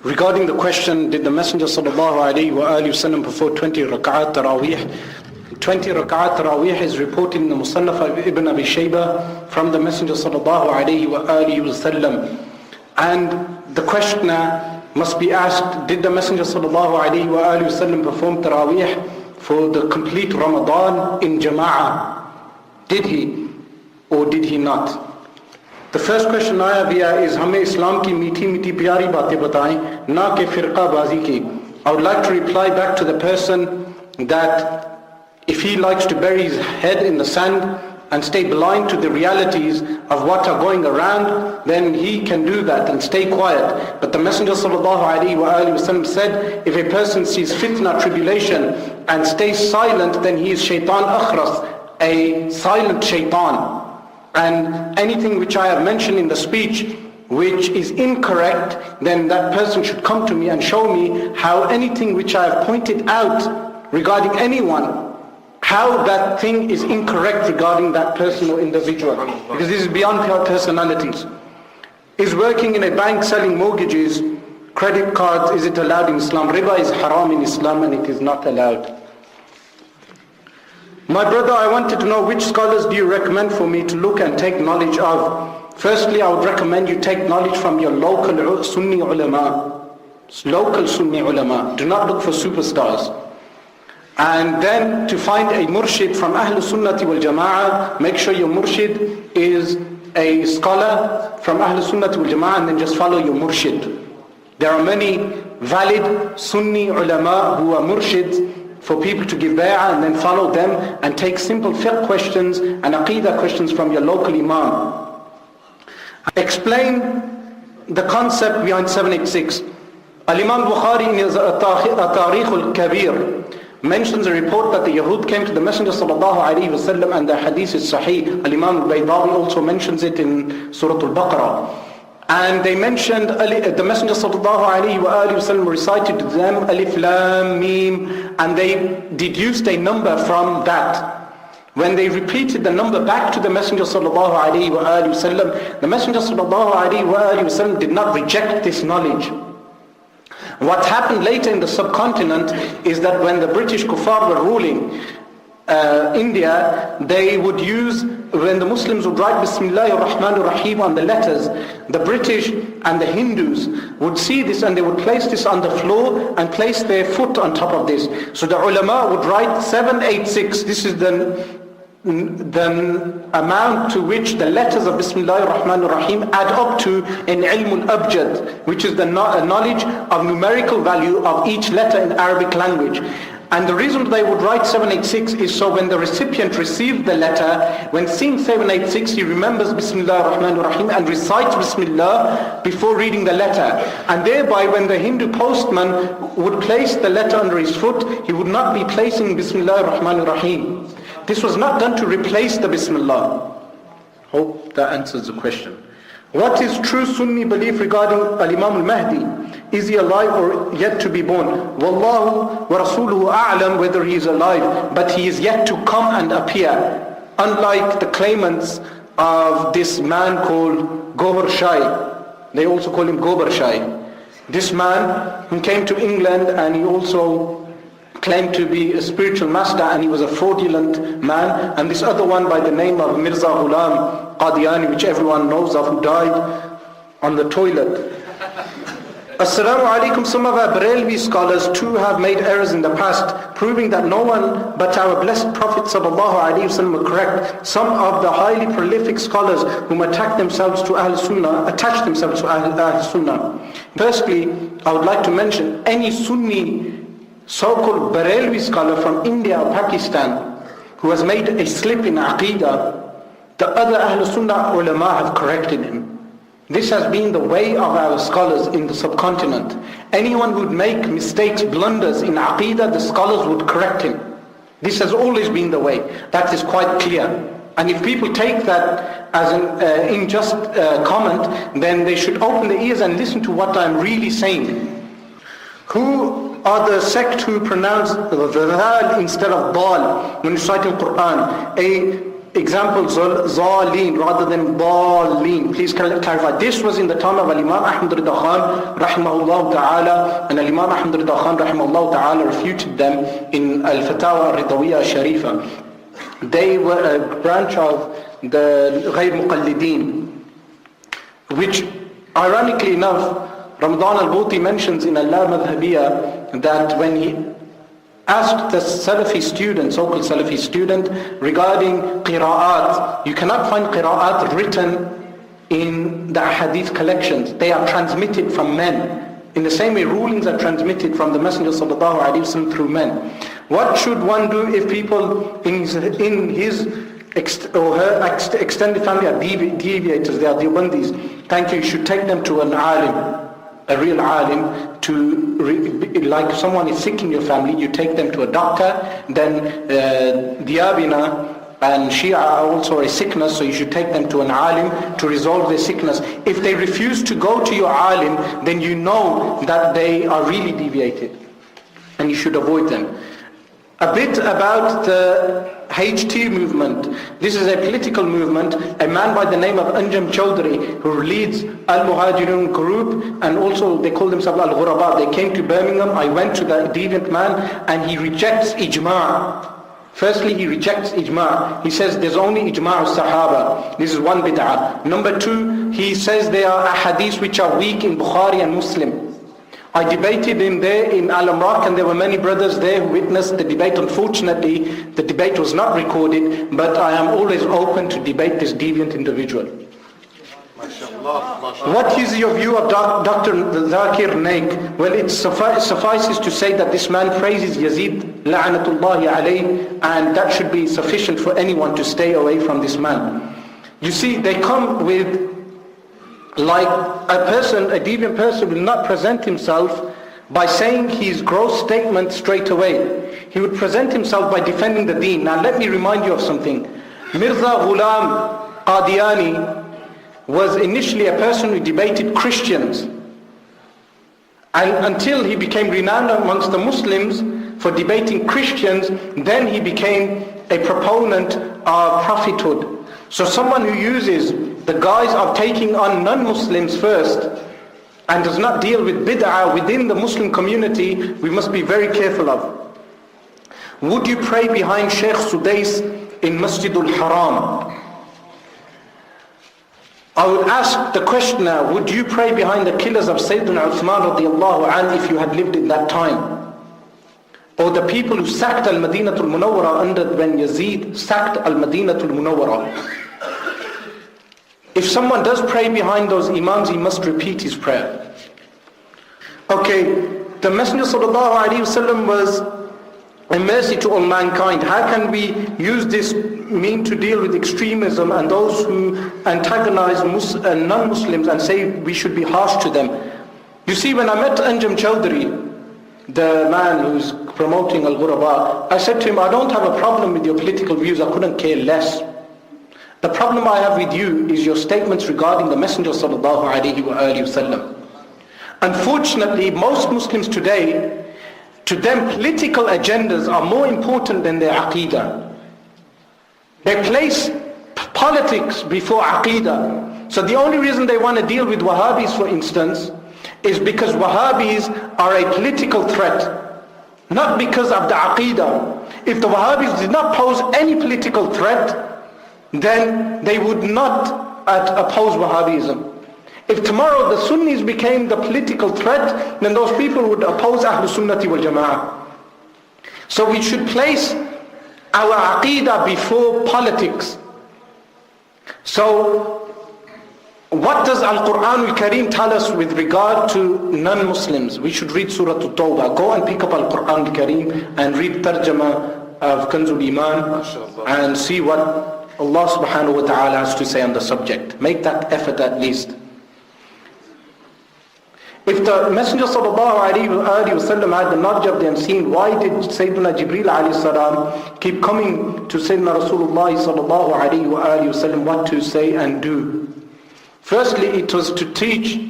Regarding the question, did the Messenger ﷺ perform 20 rak'at tarawih? 20 rak'at tarawih is reported in the Musannaf of Ibn Abi Shayba from the Messenger ﷺ. And the questioner must be asked, did the Messenger ﷺ perform tarawih for the complete Ramadan in Jama'ah? Did he or did he not? The first question I have here is, हमें इस्लाम की मीठी मीठी प्यारी बातें बताएं, ना कि फिरका बाजी की. I would like to reply back to the person that if he likes to bury his head in the sand and stay blind to the realities of what are going around, then he can do that and stay quiet. But the Messenger ﷺ said, if a person sees fitna, tribulation, and stays silent, then he is shaitan akhras, a silent shaitan. And anything which I have mentioned in the speech which is incorrect, then that person should come to me and show me how anything which I have pointed out regarding anyone, how that thing is incorrect regarding that person or individual. Because this is beyond personalities. Is working in a bank selling mortgages, credit cards, is it allowed in Islam? Riba is haram in Islam and it is not allowed. My brother, I wanted to know which scholars do you recommend for me to look and take knowledge of? Firstly, I would recommend you take knowledge from your local Sunni ulama. Local Sunni ulama. Do not look for superstars. And then to find a murshid from Ahlul Sunnati wal Jama'ah, make sure your murshid is a scholar from Ahlul Sunnati wal Jama'ah, and then just follow your murshid. There are many valid Sunni ulama who are murshids for people to give bay'ah and then follow them and take simple fiqh questions and aqeedah questions from your local imam. Explain the concept behind 786. Al-Imam Bukhari in his At-Tarikh al-Kabir mentions a report that the Yahud came to the Messenger ﷺ and the hadith is sahih. Al-Imam al-Baydawi also mentions it in Surah Al-Baqarah. And they mentioned, the Messenger ﷺ recited to them Alif Lam Mim, and they deduced a number from that. When they repeated the number back to the Messenger ﷺ, the Messenger ﷺ did not reject this knowledge. What happened later in the subcontinent is that when the British Kuffar were ruling India, they would use, when the Muslims would write Bismillahir Rahmanir Rahim on the letters, the British and the Hindus would see this and they would place this on the floor and place their foot on top of this. So the ulama would write 786. This is the amount to which the letters of Bismillahir Rahmanir Rahim add up to in Ilm al-Abjad, which is the knowledge of numerical value of each letter in Arabic language. And the reason they would write 786 is so when the recipient received the letter, when seeing 786, he remembers Bismillah ar-Rahman ar-Rahim and recites Bismillah before reading the letter. And thereby when the Hindu postman would place the letter under his foot, he would not be placing Bismillah ar-Rahman ar-Rahim. This was not done to replace the Bismillah. Hope that answers the question. What is true Sunni belief regarding Al-Imam al-Mahdi? Is he alive or yet to be born? Wallahu wa rasuluhu a'lam whether he is alive, but he is yet to come and appear. Unlike the claimants of this man called Gobar Shai. They also call him Gobar Shai. This man who came to England and he also claimed to be a spiritual master and he was a fraudulent man. And this other one by the name of Mirza Ghulam Qadiani, which everyone knows of, who died on the toilet. Assalamu alaikum. Some of our Barelvi scholars too have made errors in the past, proving that no one but our blessed Prophet ﷺ were correct. Some of the highly prolific scholars whom attach themselves to Ahl Sunnah. Firstly, I would like to mention any Sunni so-called Barelvi scholar from India or Pakistan who has made a slip in Aqeedah, the other Ahl Sunnah ulama have corrected him. This has been the way of our scholars in the subcontinent. Anyone who would make mistakes, blunders in Aqeedah, the scholars would correct him. This has always been the way. That is quite clear. And if people take that as an unjust comment, then they should open their ears and listen to what I'm really saying. Who are the sect who pronounce the dhal instead of dal when reciting Quran? A example, zaleen rather than daleen. Please clarify. This was in the time of Imam Ahmad Rida Khan rahimahullah ta'ala, and Imam Ahmad Rida Khan rahimahullah ta'ala refuted them in Al-Fatawa Ridawiyya Sharifa. They were a branch of the Ghayr Muqallideen, which ironically enough, Ramadan al-Bhuti mentions in Allah Madhabiyya that when he asked the Salafi student, so-called Salafi student, regarding qira'at, you cannot find qira'at written in the hadith collections. They are transmitted from men. In the same way, rulings are transmitted from the Messenger sallallahu alaihi wasallam through men. What should one do if people in his or her extended family are deviators, they are Deobandis? Thank you. You should take them to an alim, a real alim, like someone is sick in your family, you take them to a doctor. Then Diabina and Shia are also a sickness, so you should take them to an alim to resolve their sickness. If they refuse to go to your alim, then you know that they are really deviated, and you should avoid them. A bit about the HT movement. This is a political movement. A man by the name of Anjam Chowdhury, who leads Al-Muhajirun group, and also they call themselves Al-Ghuraba. They came to Birmingham. I went to the deviant man, and he rejects ijma'. Firstly, he rejects ijma'. He says there's only ijma' al-Sahaba. This is one bid'ah. Number two, he says there are hadiths which are weak in Bukhari and Muslim. I debated in there in Al-Amraq, and there were many brothers there who witnessed the debate. Unfortunately, the debate was not recorded, but I am always open to debate this deviant individual. What is your view of Dr. Zakir Naik? Well, it suffices to say that this man praises Yazid, la'anatullahi alayh, and that should be sufficient for anyone to stay away from this man. You see, they come with, like a deviant person will not present himself by saying his gross statement straight away. He would present himself by defending the deen. Now let me remind you of something. Mirza Ghulam Qadiani was initially a person who debated Christians. And until he became renowned amongst the Muslims for debating Christians, then he became a proponent of prophethood. So someone who uses the guise of taking on non-Muslims first and does not deal with bid'ah within the Muslim community, we must be very careful of. Would you pray behind Shaykh Sudais in Masjidul Haram? I would ask the questioner, would you pray behind the killers of Sayyidina Uthman radiallahu anhu if you had lived in that time? Or the people who sacked Al-Madinatul Munawwara when Yazid sacked Al-Madinatul Munawwara? If someone does pray behind those imams, he must repeat his prayer. Okay, the Messenger sallallahu alaihi wasallam was a mercy to all mankind. How can we use this mean to deal with extremism and those who antagonize non-Muslims and say we should be harsh to them? You see, when I met Anjam Chowdhury, the man who's promoting Al-Ghuraba, I said to him, I don't have a problem with your political views, I couldn't care less. The problem I have with you is your statements regarding the Messenger sallallahu alaihi wasallam. Unfortunately, most Muslims today, to them political agendas are more important than their aqeedah. They place politics before aqeedah. So the only reason they want to deal with Wahhabis, for instance, is because Wahhabis are a political threat, not because of the aqeedah. If the Wahhabis did not pose any political threat, then they would not oppose Wahhabism. If tomorrow the Sunnis became the political threat, then those people would oppose Ahlus Sunnati wal Jama'ah. So we should place our aqeedah before politics. So what does Al-Quran al-Kareem tell us with regard to non-Muslims? We should read Surah At-Tawbah. Go and pick up Al-Quran al-Kareem and read Tarjama of Kanzul Iman and see what Allah subhanahu wa ta'ala has to say on the subject. Make that effort at least. If the Messenger sallallahu alayhi wa sallam had the knowledge of the unseen, why did Sayyidina Jibreel alayhi salam keep coming to Sayyidina Rasulullah sallallahu alayhi wa sallam what to say and do? Firstly, it was to teach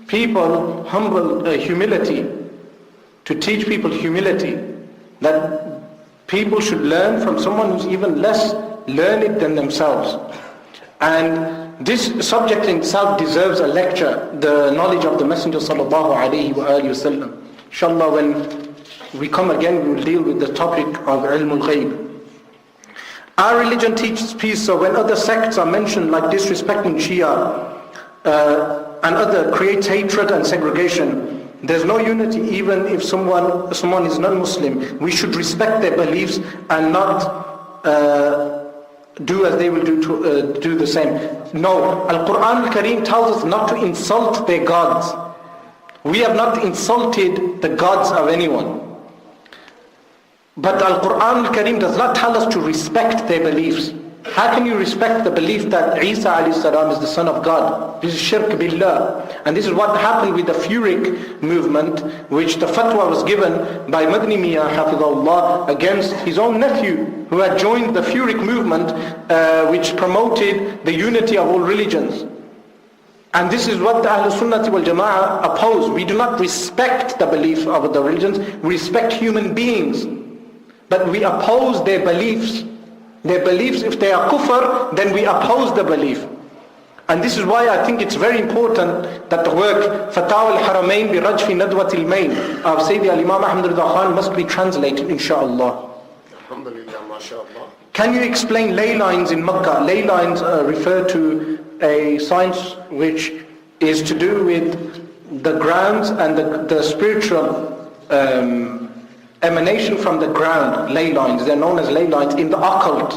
people humility. To teach people humility. That people should learn from someone who's even less learned than themselves. And this subject in itself deserves a lecture, the knowledge of the Messenger sallallahu alayhi wa sallam. Inshallah, when we come again, we will deal with the topic of ilm al-ghayb. Our religion teaches peace, so when other sects are mentioned, like disrespecting Shia and other, creates hatred and segregation. There's no unity even if someone is non-Muslim. We should respect their beliefs and not do as they will do the same. No, Al-Quran Al-Kareem tells us not to insult their gods. We have not insulted the gods of anyone. But Al-Quran Al-Kareem does not tell us to respect their beliefs. How can you respect the belief that Isa alayhi salam is the son of God? This is shirk billah. And this is what happened with the Furik movement, which the fatwa was given by Madni Miya Hafidhullah against his own nephew, who had joined the Furik movement, which promoted the unity of all religions. And this is what the Ahlul Sunnati wal Jama'ah oppose. We do not respect the belief of the religions, we respect human beings. But we oppose their beliefs. Their beliefs, if they are kufr, then we oppose the belief. And this is why I think it's very important that the work Fatawa al-Haramain bi Rajfi Nadwat al-Main of Sayyidi al-Imam Ahmad Rida Khan must be translated, inshaAllah. Alhamdulillah, mashallah. Can you explain ley lines in Makkah? Ley lines refer to a science which is to do with the grounds and the spiritual emanation from the ground, ley lines. They're known as ley lines in the occult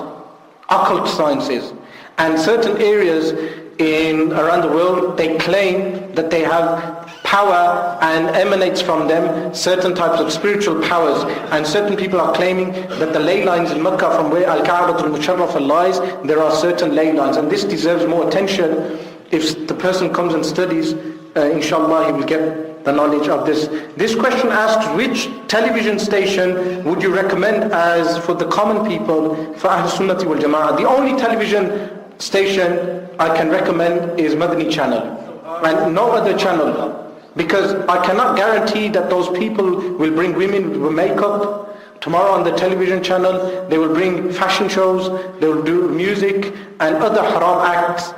sciences. And certain areas around the world, they claim that they have power and emanates from them certain types of spiritual powers. And certain people are claiming that the ley lines in Mecca, from where Al-Ka'batul Musharrafah lies, there are certain ley lines. And this deserves more attention. If the person comes and studies, inshallah, he will get the knowledge of this. This question asks, which television station would you recommend as for the common people, for Ahl Sunnati wal Jama'ah? The only television station I can recommend is Madani channel, and no other channel, because I cannot guarantee that those people will bring women with makeup. Tomorrow on the television channel, they will bring fashion shows, they will do music and other haram acts.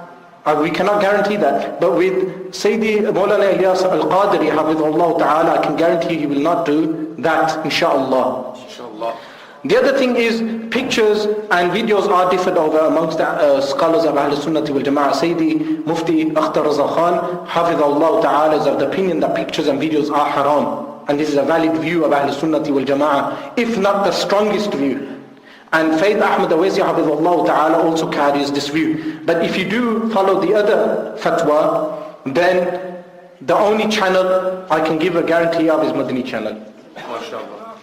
We cannot guarantee that. But with Sayyidi Mawlana Ilyas Al-Qadiri, Hafidhullah Ta'ala, I can guarantee he will not do that, inshaAllah. Inshallah. The other thing is, pictures and videos are differed over amongst the scholars of Ahl Sunnati wal Jama'ah. Sayyidi Mufti Akhtar Raza Khan, Hafidhullah Ta'ala, is of the opinion that pictures and videos are haram. And this is a valid view of Ahl Sunnati wal Jama'ah, if not the strongest view. And Faith Ahmad Awezi Hafidhullah Ta'ala also carries this view. But if you do follow the other fatwa, then the only channel I can give a guarantee of is Madani channel. MashaAllah.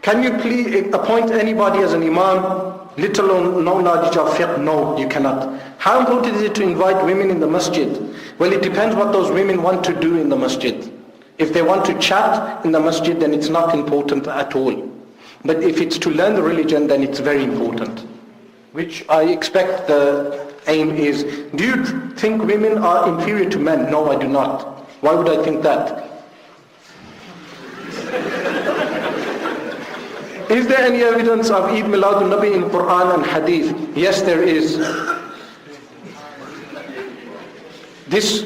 Can you please appoint anybody as an imam, little or no knowledge of fiqh? No, you cannot. How important is it to invite women in the masjid? Well, it depends what those women want to do in the masjid. If they want to chat in the masjid, then it's not important at all. But if it's to learn the religion, then it's very important. Which I expect the aim is. Do you think women are inferior to men? No, I do not. Why would I think that? Is there any evidence of Eid Miladun Nabi in Quran and Hadith? Yes, there is. This,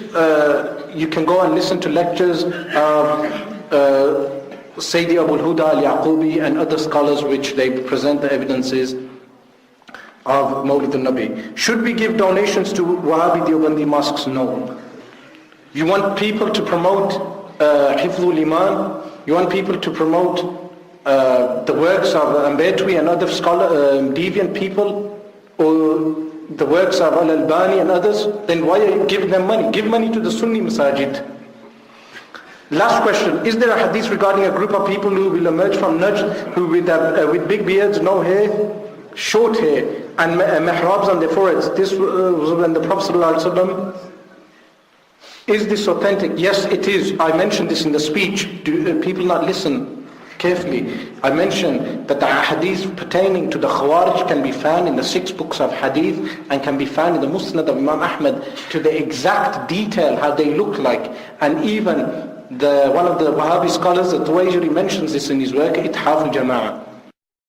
you can go and listen to lectures of Sayyidi Abu al-Huda al-Yaqubi and other scholars which they present the evidences of Mawlid al-Nabi. Should we give donations to Wahhabi Deobandi mosques? No. You want people to promote Hifdhul Iman? You want people to promote the works of Ambedwi and other deviant people, or the works of Al-Albani and others? Then why are you giving them money? Give money to the Sunni masajid. Last question, is there a hadith regarding a group of people who will emerge from Najd, who with big beards, no hair, short hair, and mihrabs on their foreheads? This was when the Prophet ﷺ. Is this authentic? Yes, it is. I mentioned this in the speech. Do people not listen carefully? I mentioned that the hadith pertaining to the Khawarij can be found in the 6 books of hadith and can be found in the Musnad of Imam Ahmad to the exact detail how they look like. And even one of the Wahhabi scholars, the Tuwajiri, mentions this in his work, Ithaf al-Jama'ah.